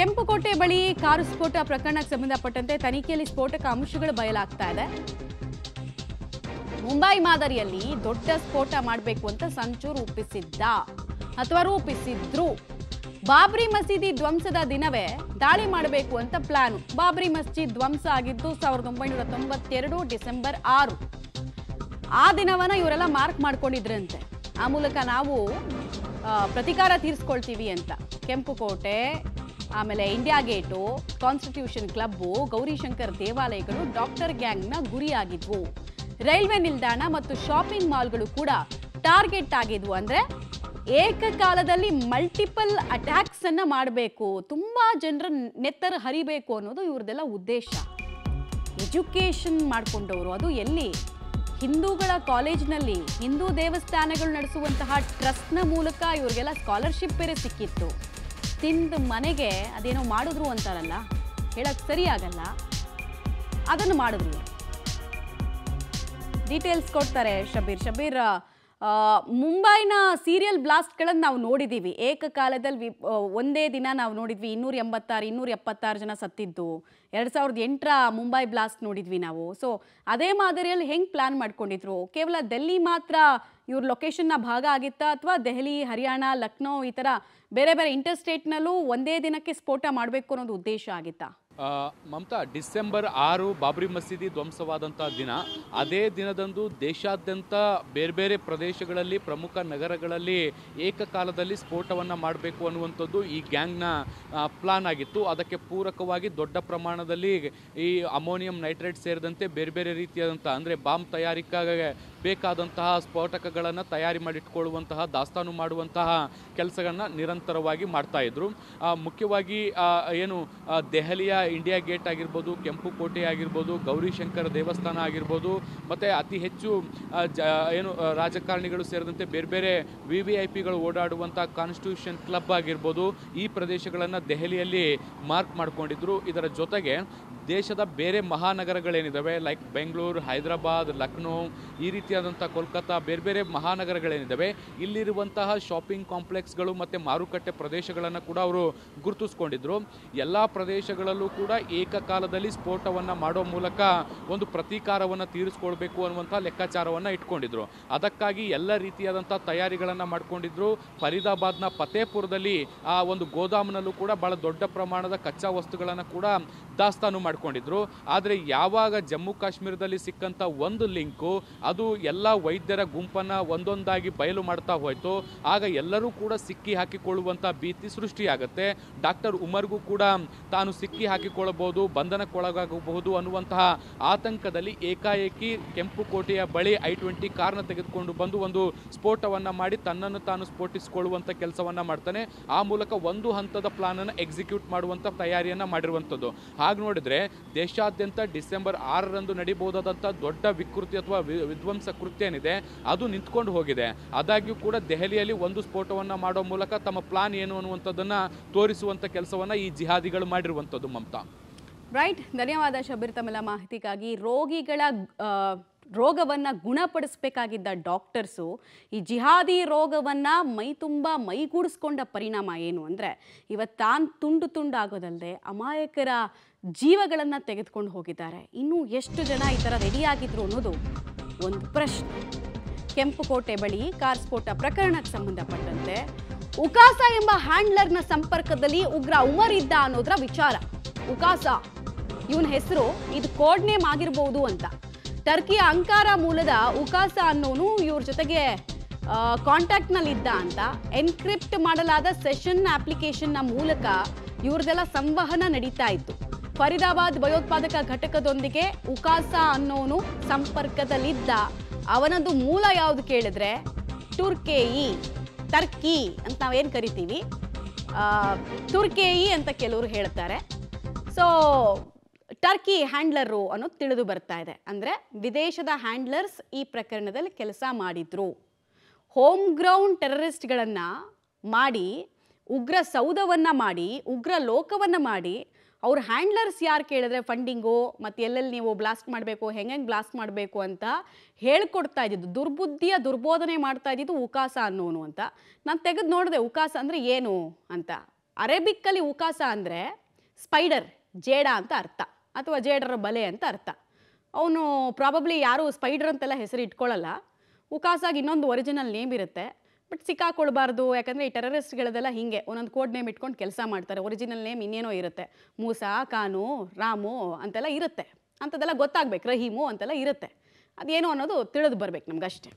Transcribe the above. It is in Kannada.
ಕೆಂಪುಕೋಟೆ ಬಳಿ ಕಾರು ಸ್ಫೋಟ ಪ್ರಕರಣಕ್ಕೆ ಸಂಬಂಧಪಟ್ಟಂತೆ ತನಿಖೆಯಲ್ಲಿ ಸ್ಫೋಟಕ ಅಂಶಗಳು ಬಯಲಾಗ್ತಾ ಇದೆ. ಮುಂಬೈ ಮಾದರಿಯಲ್ಲಿ ದೊಡ್ಡ ಸ್ಫೋಟ ಮಾಡಬೇಕು ಅಂತ ಸಂಚು ರೂಪಿಸಿದ್ದ ಅಥವಾ ರೂಪಿಸಿದ್ರು. ಬಾಬ್ರಿ ಮಸೀದಿ ಧ್ವಂಸದ ದಿನವೇ ದಾಳಿ ಮಾಡಬೇಕು ಅಂತ ಪ್ಲಾನ್. ಬಾಬ್ರಿ ಮಸ್ಜಿದ್ ಧ್ವಂಸ ಆಗಿದ್ದು 1992 ಡಿಸೆಂಬರ್ 6. ಆ ದಿನವನ್ನ ಇವರೆಲ್ಲ ಮಾರ್ಕ್ ಮಾಡ್ಕೊಂಡಿದ್ರಂತೆ. ಆ ಮೂಲಕ ನಾವು ಪ್ರತಿಕಾರ ತೀರಿಸ್ಕೊಳ್ತೀವಿ ಅಂತ. ಕೆಂಪುಕೋಟೆ, ಆಮೇಲೆ India gate, constitution club, Gaurishankar ದೇವಾಲಯಗಳು ಡಾಕ್ಟರ್ ಗ್ಯಾಂಗ್ನ ಗುರಿಯಾಗಿದ್ವು. ರೈಲ್ವೆ ನಿಲ್ದಾಣ ಮತ್ತು ಶಾಪಿಂಗ್ ಮಾಲ್ಗಳು ಕೂಡ ಟಾರ್ಗೆಟ್ ಆಗಿದ್ವು. ಅಂದ್ರೆ ಏಕಕಾಲದಲ್ಲಿ ಮಲ್ಟಿಪಲ್ ಅಟ್ಯಾಕ್ಸ್ ಅನ್ನ ಮಾಡಬೇಕು, ತುಂಬಾ ಜನರ ನೆತ್ತರ ಹರಿಬೇಕು ಅನ್ನೋದು ಇವ್ರದೆಲ್ಲ ಉದ್ದೇಶ. ಎಜುಕೇಶನ್ ಮಾಡ್ಕೊಂಡವರು, ಅದು ಎಲ್ಲಿ? ಹಿಂದೂಗಳ ಕಾಲೇಜ್ನಲ್ಲಿ ಹಿಂದೂ ದೇವಸ್ಥಾನಗಳು ನಡೆಸುವಂತಹ ಟ್ರಸ್ಟ್ನ ಮೂಲಕ ಇವ್ರಿಗೆಲ್ಲ ಸ್ಕಾಲರ್ಶಿಪ್ ಬೇರೆ ಸಿಕ್ಕಿತ್ತು. ತಿಂದ ಮನೆಗೆ ಅದೇನೋ ಮಾಡಿದ್ರು ಅಂತಾರಲ್ಲ, ಹೇಳಕ್ ಸರಿಯಾಗಲ್ಲ, ಅದನ್ನು ಮಾಡಿದ್ರು. ಡೀಟೇಲ್ಸ್ ಕೊಡ್ತಾರೆ ಶಬೀರ್. ಮುಂಬೈನ ಸೀರಿಯಲ್ ಬ್ಲಾಸ್ಟ್ಗಳನ್ನು ನಾವು ನೋಡಿದ್ದೀವಿ. ಏಕಕಾಲದಲ್ಲಿ ಒಂದೇ ದಿನ ನಾವು ನೋಡಿದ್ವಿ 276 ಜನ ಸತ್ತಿದ್ದು. 2008ರ ಮುಂಬೈ ಬ್ಲಾಸ್ಟ್ ನೋಡಿದ್ವಿ ನಾವು. ಸೊ ಅದೇ ಮಾದರಿಯಲ್ಲಿ ಹೆಂಗೆ ಪ್ಲಾನ್ ಮಾಡ್ಕೊಂಡಿದ್ರು? ಕೇವಲ ಡೆಲ್ಲಿ ಮಾತ್ರ ಇವ್ರ ಲೊಕೇಶನ್ನ ಭಾಗ ಆಗಿತ್ತಾ, ಅಥವಾ ದೆಹಲಿ, ಹರಿಯಾಣ, ಲಕ್ನೋ ಈ ಥರ ಬೇರೆ ಬೇರೆ ಇಂಟರ್ಸ್ಟೇಟ್ನಲ್ಲೂ ಒಂದೇ ದಿನಕ್ಕೆ ಸ್ಫೋಟ ಮಾಡಬೇಕು ಅನ್ನೋದು ಉದ್ದೇಶ ಆಗಿತ್ತಾ? ಮಮತಾ, ಡಿಸೆಂಬರ್ 6 ಬಾಬ್ರಿ ಮಸೀದಿ ಧ್ವಂಸವಾದಂಥ ದಿನ. ಅದೇ ದಿನದಂದು ದೇಶಾದ್ಯಂತ ಬೇರೆ ಬೇರೆ ಪ್ರದೇಶಗಳಲ್ಲಿ, ಪ್ರಮುಖ ನಗರಗಳಲ್ಲಿ ಏಕಕಾಲದಲ್ಲಿ ಸ್ಫೋಟವನ್ನು ಮಾಡಬೇಕು ಅನ್ನುವಂಥದ್ದು ಈ ಗ್ಯಾಂಗ್ನ ಪ್ಲಾನ್ ಆಗಿತ್ತು. ಅದಕ್ಕೆ ಪೂರಕವಾಗಿ ದೊಡ್ಡ ಪ್ರಮಾಣದಲ್ಲಿ ಈ ಅಮೋನಿಯಂ ನೈಟ್ರೇಟ್ ಸೇರಿದಂತೆ ಬೇರೆ ಬೇರೆ ರೀತಿಯಾದಂಥ, ಅಂದರೆ ಬಾಂಬ್ ತಯಾರಿಕೆಗೆ ಬೇಕಾದಂತಹ ಸ್ಫೋಟಕಗಳನ್ನು ತಯಾರಿ ಮಾಡಿಟ್ಕೊಳ್ಳುವಂತಹ, ದಾಸ್ತಾನು ಮಾಡುವಂತಹ ಕೆಲಸಗಳನ್ನ ನಿರಂತರವಾಗಿ ಮಾಡ್ತಾಯಿದ್ರು. ಮುಖ್ಯವಾಗಿ ಏನು ದೆಹಲಿಯ ಇಂಡಿಯಾ ಗೇಟ್ ಆಗಿರ್ಬೋದು, ಕೆಂಪುಕೋಟೆ ಆಗಿರ್ಬೋದು, ಗೌರಿಶಂಕರ ದೇವಸ್ಥಾನ ಆಗಿರ್ಬೋದು, ಮತ್ತು ಅತಿ ಹೆಚ್ಚು ಏನು ರಾಜಕಾರಣಿಗಳು ಸೇರಿದಂತೆ ಬೇರೆ ಬೇರೆ VVIPಗಳು ಓಡಾಡುವಂಥ ಕಾನ್ಸ್ಟಿಟ್ಯೂಷನ್ ಕ್ಲಬ್ ಆಗಿರ್ಬೋದು, ಈ ಪ್ರದೇಶಗಳನ್ನು ದೆಹಲಿಯಲ್ಲಿ ಮಾರ್ಕ್ ಮಾಡ್ಕೊಂಡಿದ್ರು. ಇದರ ಜೊತೆಗೆ ದೇಶದ ಬೇರೆ ಮಹಾನಗರಗಳೇನಿದ್ದಾವೆ, ಲೈಕ್ ಬೆಂಗಳೂರು, ಹೈದರಾಬಾದ್, ಲಕ್ನೋ, ಈ ರೀತಿಯಾದಂಥ ಕೋಲ್ಕತ್ತಾ, ಬೇರೆ ಬೇರೆ ಮಹಾನಗರಗಳೇನಿದ್ದಾವೆ, ಇಲ್ಲಿರುವಂತಹ ಶಾಪಿಂಗ್ ಕಾಂಪ್ಲೆಕ್ಸ್ಗಳು ಮತ್ತು ಮಾರುಕಟ್ಟೆ ಪ್ರದೇಶಗಳನ್ನು ಕೂಡ ಅವರು ಗುರುತಿಸ್ಕೊಂಡಿದ್ರು. ಎಲ್ಲ ಪ್ರದೇಶಗಳಲ್ಲೂ ಕೂಡ ಏಕಕಾಲದಲ್ಲಿ ಸ್ಫೋಟವನ್ನು ಮಾಡೋ ಮೂಲಕ ಒಂದು ಪ್ರತೀಕಾರವನ್ನು ತೀರಿಸ್ಕೊಳ್ಬೇಕು ಅನ್ನುವಂಥ ಲೆಕ್ಕಾಚಾರವನ್ನು ಇಟ್ಕೊಂಡಿದ್ರು. ಅದಕ್ಕಾಗಿ ಎಲ್ಲ ರೀತಿಯಾದಂಥ ತಯಾರಿಗಳನ್ನು ಮಾಡ್ಕೊಂಡಿದ್ರು. ಫರೀದಾಬಾದ್ನ ಫತೇಪುರದಲ್ಲಿ ಆ ಒಂದು ಗೋದಾಮಿನಲ್ಲೂ ಕೂಡ ಭಾಳ ದೊಡ್ಡ ಪ್ರಮಾಣದ ಕಚ್ಚಾ ವಸ್ತುಗಳನ್ನು ಕೂಡ ದಾಸ್ತಾನು ಮಾಡ್ಕೊಂಡಿದ್ರು. ಆದರೆ ಯಾವಾಗ ಜಮ್ಮು ಕಾಶ್ಮೀರದಲ್ಲಿ ಸಿಕ್ಕಂಥ ಒಂದು ಲಿಂಕು ಅದು ಎಲ್ಲ ವೈದ್ಯರ ಗುಂಪನ್ನು ಒಂದೊಂದಾಗಿ ಬಯಲು ಮಾಡ್ತಾ ಹೋಯಿತು. ಆಗ ಎಲ್ಲರೂ ಕೂಡ ಸಿಕ್ಕಿ ಹಾಕಿಕೊಳ್ಳುವಂಥ ಭೀತಿ ಸೃಷ್ಟಿಯಾಗುತ್ತೆ. ಡಾಕ್ಟರ್ ಉಮರ್ಗೂ ಕೂಡ ತಾನು ಸಿಕ್ಕಿ ಹಾಕಿಕೊಳ್ಳಬಹುದು, ಬಂಧನಕ್ಕೊಳಗಾಗಬಹುದು ಅನ್ನುವಂತಹ ಆತಂಕದಲ್ಲಿ ಏಕಾಏಕಿ ಕೆಂಪುಕೋಟೆಯ ಬಳಿ I-20 ಕಾರ್ನ ತೆಗೆದುಕೊಂಡು ಬಂದು ಒಂದು ಸ್ಫೋಟವನ್ನು ಮಾಡಿ ತನ್ನನ್ನು ತಾನು ಸ್ಫೋಟಿಸಿಕೊಳ್ಳುವಂಥ ಕೆಲಸವನ್ನು ಮಾಡ್ತಾನೆ. ಆ ಮೂಲಕ ಒಂದು ಹಂತದ ಪ್ಲಾನನ್ನು ಎಕ್ಸಿಕ್ಯೂಟ್ ಮಾಡುವಂಥ ತಯಾರಿಯನ್ನು ಮಾಡಿರುವಂಥದ್ದು. ಹಾಗೆ ನೋಡಿದರೆ ದೇಶಾದ್ಯಂತ ಡಿಸೆಂಬರ್ 6ರಂದು ನಡೀಬಹುದಾದಂಥ ದೊಡ್ಡ ವಿಕೃತಿ ಅಥವಾ ವಿಧ್ವಂಸ ಕೃತ್ಯ ಏನಿದೆ ಅದು ನಿಂತ್ಕೊಂಡು ಹೋಗಿದೆ. ಆದಾಗ್ಯೂ ಕೂಡ ದೆಹಲಿಯಲ್ಲಿ ಒಂದು ಸ್ಫೋಟವನ್ನು ಮಾಡೋ ಮೂಲಕ ತಮ್ಮ ಪ್ಲಾನ್ ಏನು ಅನ್ನುವಂಥದ್ದನ್ನು ತೋರಿಸುವಂಥ ಕೆಲಸವನ್ನು ಈ ಜಿಹಾದಿಗಳು ಮಾಡಿರುವಂಥದ್ದು. ಮಮತಾ, ರೈಟ್, ಧನ್ಯವಾದ ಶಬೀರ್ ತಮ್ಮೆಲ್ಲ ಮಾಹಿತಿಗಾಗಿ. ರೋಗಿಗಳ ರೋಗವನ್ನ ಗುಣಪಡಿಸಬೇಕಾಗಿದ್ದ ಡಾಕ್ಟರ್ಸು ಈ ಜಿಹಾದಿ ರೋಗವನ್ನ ಮೈಗೂಡಿಸ್ಕೊಂಡ ಪರಿಣಾಮ ಏನು ಅಂದರೆ ಇವತ್ತು ತಾನು ತುಂಡಾಗೋದಲ್ಲದೆ ಅಮಾಯಕರ ಜೀವಗಳನ್ನು ತೆಗೆದುಕೊಂಡು ಹೋಗಿದ್ದಾರೆ. ಇನ್ನೂ ಎಷ್ಟು ಜನ ಈ ಥರ ರೆಡಿಯಾಗಿದ್ರು ಅನ್ನೋದು ಒಂದು ಪ್ರಶ್ನೆ. ಕೆಂಪುಕೋಟೆ ಬಳಿ ಕಾರ್ ಸ್ಫೋಟ ಪ್ರಕರಣಕ್ಕೆ ಸಂಬಂಧಪಟ್ಟಂತೆ ಉಕಾಸ ಎಂಬ ಹ್ಯಾಂಡ್ಲರ್ನ ಸಂಪರ್ಕದಲ್ಲಿ ಉಗ್ರ ಉಮರ್ ಇದ್ದ ಅನ್ನೋದ್ರ ವಿಚಾರ. ಉಕಾಸ ಇವನ ಹೆಸರು, ಇದು ಕೋಡ್ ನೇಮ್ ಆಗಿರ್ಬೋದು ಅಂತ. ಟರ್ಕಿಯ ಅಂಕಾರ ಮೂಲದ ಉಕಾಸ ಅನ್ನೋನು ಇವ್ರ ಜೊತೆಗೆ ಕಾಂಟ್ಯಾಕ್ಟ್ನಲ್ಲಿ ಇದ್ದ ಅಂತ. ಎನ್ಕ್ರಿಪ್ಟ್ ಮಾಡಲಾದ ಸೆಷನ್ ಅಪ್ಲಿಕೇಶನ್ನ ಮೂಲಕ ಇವ್ರದೆಲ್ಲ ಸಂವಹನ ನಡೀತಾ ಇತ್ತು. ಫರೀದಾಬಾದ್ ಭಯೋತ್ಪಾದಕ ಘಟಕದೊಂದಿಗೆ ಉಕಾಸ ಅನ್ನೋನು ಸಂಪರ್ಕದಲ್ಲಿದ್ದ. ಅವನದು ಮೂಲ ಯಾವುದು ಕೇಳಿದ್ರೆ ಟರ್ಕಿ ಅಂತ ನಾವೇನು ಕರಿತೀವಿ, ತುರ್ಕೇಯಿ ಅಂತ ಕೆಲವರು ಹೇಳ್ತಾರೆ. ಸೊ ಟರ್ಕಿ ಹ್ಯಾಂಡ್ಲರು ಅನ್ನೋದು ತಿಳಿದು ಬರ್ತಾ ಇದೆ. ಅಂದರೆ ವಿದೇಶದ ಹ್ಯಾಂಡ್ಲರ್ಸ್ ಈ ಪ್ರಕರಣದಲ್ಲಿ ಕೆಲಸ ಮಾಡಿದ್ರು. ಹೋಮ್ ಗ್ರೌಂಡ್ ಟೆರರಿಸ್ಟ್ಗಳನ್ನು ಮಾಡಿ, ಉಗ್ರ ಸೌಧವನ್ನು ಮಾಡಿ, ಉಗ್ರ ಲೋಕವನ್ನು ಮಾಡಿ, ಅವ್ರ ಹ್ಯಾಂಡ್ಲರ್ಸ್ ಯಾರು ಕೇಳಿದ್ರೆ ಫಂಡಿಂಗು ಮತ್ತು ಎಲ್ಲೆಲ್ಲಿ ನೀವು ಬ್ಲಾಸ್ಟ್ ಮಾಡಬೇಕು, ಹೆಂಗೆ ಬ್ಲಾಸ್ಟ್ ಮಾಡಬೇಕು ಅಂತ ಹೇಳ್ಕೊಡ್ತಾ ಇದ್ದಿದ್ದು, ದುರ್ಬುದ್ಧಿಯ ದುರ್ಬೋಧನೆ ಮಾಡ್ತಾ ಇದ್ದಿದ್ದು ಉಕಾಸ ಅನ್ನೋನು ಅಂತ. ನಾನು ತೆಗೆದು ನೋಡಿದೆ ಉಕಾಸ ಅಂದರೆ ಏನು ಅಂತ. ಅರೇಬಿಕ್ಕಲ್ಲಿ ಉಕಾಸ ಅಂದರೆ ಸ್ಪೈಡರ್, ಜೇಡ ಅಂತ ಅರ್ಥ, ಅಥವಾ ಜೇಡರ ಬಲೆ ಅಂತ ಅರ್ಥ. ಅವನು ಪ್ರಾಬಬ್ಲಿ ಯಾರು ಸ್ಪೈಡರ್ ಅಂತೆಲ್ಲ ಹೆಸರು ಇಟ್ಕೊಳ್ಳಲ್ಲ. ಉಕಾಸಾಗಿ ಇನ್ನೊಂದು ಒರಿಜಿನಲ್ ನೇಮ್ ಇರುತ್ತೆ, ಬಟ್ ಸಿಕ್ಕಾಕೊಳ್ಬಾರ್ದು. ಯಾಕಂದರೆ ಈ ಟೆರರಿಸ್ಟ್ಗಳದೆಲ್ಲ ಹೀಗೆ ಒಂದೊಂದು ಕೋಡ್ ನೇಮ್ ಇಟ್ಕೊಂಡು ಕೆಲಸ ಮಾಡ್ತಾರೆ. ಒರಿಜಿನಲ್ ನೇಮ್ ಇನ್ನೇನೋ ಇರುತ್ತೆ, ಮೂಸಾ, ಕಾನು, ರಾಮು ಅಂತೆಲ್ಲ ಇರುತ್ತೆ. ಅಂಥದ್ದೆಲ್ಲ ಗೊತ್ತಾಗಬೇಕು, ರಹೀಮು ಅಂತೆಲ್ಲ ಇರುತ್ತೆ. ಅದೇನು ಅನ್ನೋದು ತಿಳಿದು ಬರ್ಬೇಕು ನಮ್ಗಷ್ಟೇ.